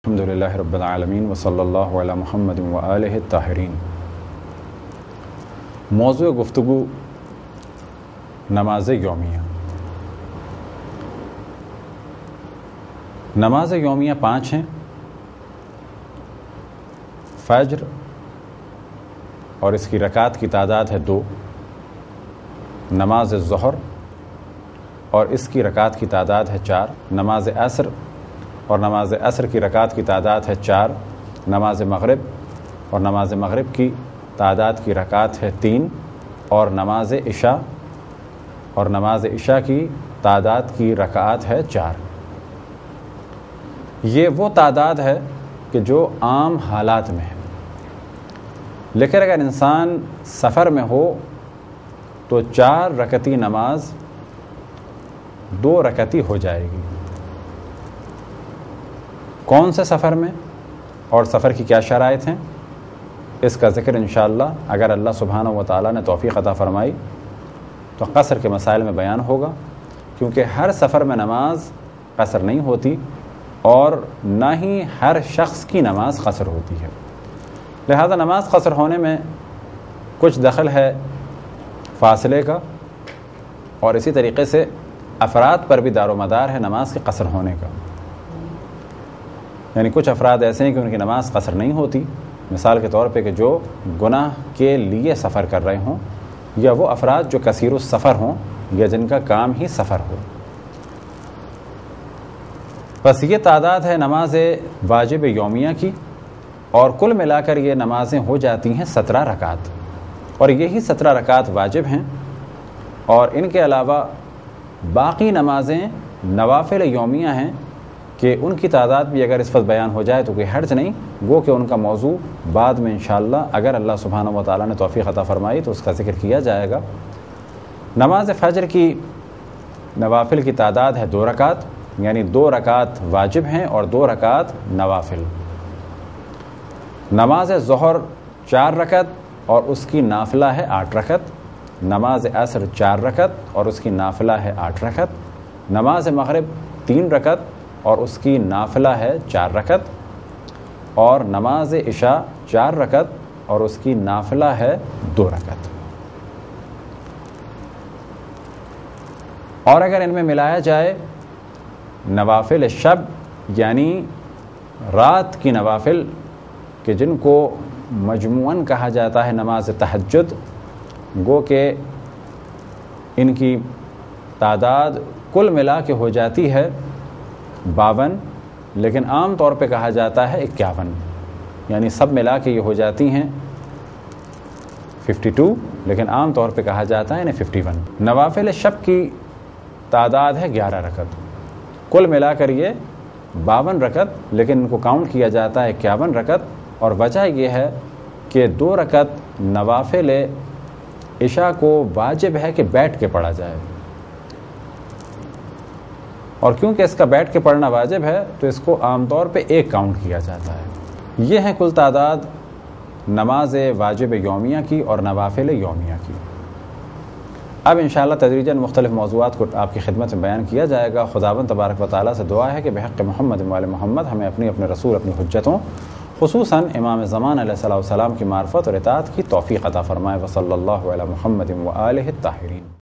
الحمدللہ رب العالمین وصلی اللہ علی محمد وآلہ الطاہرین۔ موضوع گفتگو نماز یومیہ۔ نماز یومیہ 5 ہیں: فجر اور اس کی رکعت کی تعداد ہے 2، نماز ظہر اور اس کی رکعت کی تعداد ہے 4، نماز عصر اور نماز عصر کی رکعت کی تعداد ہے 4، نماز مغرب اور نماز مغرب کی تعداد کی رکعت ہے 3، اور نماز عشاء اور نماز عشاء کی تعداد کی رکعت ہے 4۔ یہ وہ تعداد ہے کہ جو عام حالات میں ہے، لیکن اگر انسان سفر میں ہو تو 4 رکعتی نماز 2 رکعتی ہو جائے گی۔ کون سے سفر میں اور سفر کی کیا شرائط ہیں، اس کا ذکر انشاءاللہ اگر اللہ سبحانہ و تعالیٰ نے توفیق عطا فرمائی تو قصر کے مسائل میں بیان ہوگا، کیونکہ ہر سفر میں نماز قصر نہیں ہوتی اور نہ ہی ہر شخص کی نماز قصر ہوتی ہے، لہذا نماز قصر ہونے میں کچھ دخل ہے فاصلے کا، اور اسی طریقے سے افراد پر بھی دار و مدار ہے نماز کے قصر ہونے کا۔ یعنی کچھ افراد ایسے ہیں کہ ان کی نماز قصر نہیں ہوتی، مثال کے طور پہ کہ جو گناہ کے لیے سفر کر رہے ہوں، یا وہ افراد جو کثیر السفر ہوں یا جن کا کام ہی سفر ہو۔ بس یہ تعداد ہے نماز واجب یومیہ کی، اور کل ملا کر یہ نمازیں ہو جاتی ہیں 17 رکعت، اور یہی 17 رکعت واجب ہیں، اور ان کے علاوہ باقی نمازیں نوافل یومیہ ہیں کہ ان کی تعداد بھی اگر اس وقت بیان ہو جائے تو کوئی حرج نہیں، گو کہ ان کا موضوع بعد میں انشاءاللہ اگر اللہ سبحانہ و تعالیٰ نے توفیق عطا فرمائی تو اس کا ذکر کیا جائے گا۔ نماز فجر کی نوافل کی تعداد ہے 2 رکعت، یعنی 2 رکعت واجب ہیں اور 2 رکعت نوافل۔ نماز ظہر 4 رکعت اور اس کی نافلہ ہے 8 رکعت، نماز عصر 4 رکعت اور اس کی نافلہ ہے 8 رکعت، نماز مغرب 3 رکعت اور اس کی نافلہ ہے 4 رکعت، اور نماز عشاء 4 رکعت اور اس کی نافلہ ہے 2 رکعت۔ اور اگر ان میں ملایا جائے نوافل شب یعنی رات کی نوافل کہ جن کو مجموعاً کہا جاتا ہے نماز تہجد، گو کہ ان کی تعداد کل ملا کے ہو جاتی ہے 52، لیکن عام طور پہ کہا جاتا ہے 51، یعنی سب ملا کے یہ ہو جاتی ہیں 52، لیکن عام طور پہ کہا جاتا ہے 51۔ نوافل شب کی تعداد ہے 11 رکعت، کل ملا کر یہ 52 رکعت، لیکن ان کو کاؤنٹ کیا جاتا ہے 51 رکعت، اور وجہ یہ ہے کہ 2 رکعت نوافل عشاء کو واجب ہے کہ بیٹھ کے پڑھا جائے، اور کیونکہ اس کا بیٹھ کے پڑھنا واجب ہے تو اس کو عام طور پہ 1 کاؤنٹ کیا جاتا ہے۔ یہ ہیں کل تعداد نماز واجب یومیہ کی اور نوافل یومیہ کی۔ اب انشاءاللہ تدریجاً مختلف موضوعات کو آپ کی خدمت میں بیان کیا جائے گا۔ خداوند تبارک و تعالیٰ سے دعا ہے کہ بحق محمد و آل محمد ہمیں اپنے رسول اپنی حجتوں خصوصاً امام زمان علیہ السلام کی معرفت اور اطاعت کی توفیق عطا فرمائے۔ وصلی اللہ علی محمد و آلہ الطاہرین۔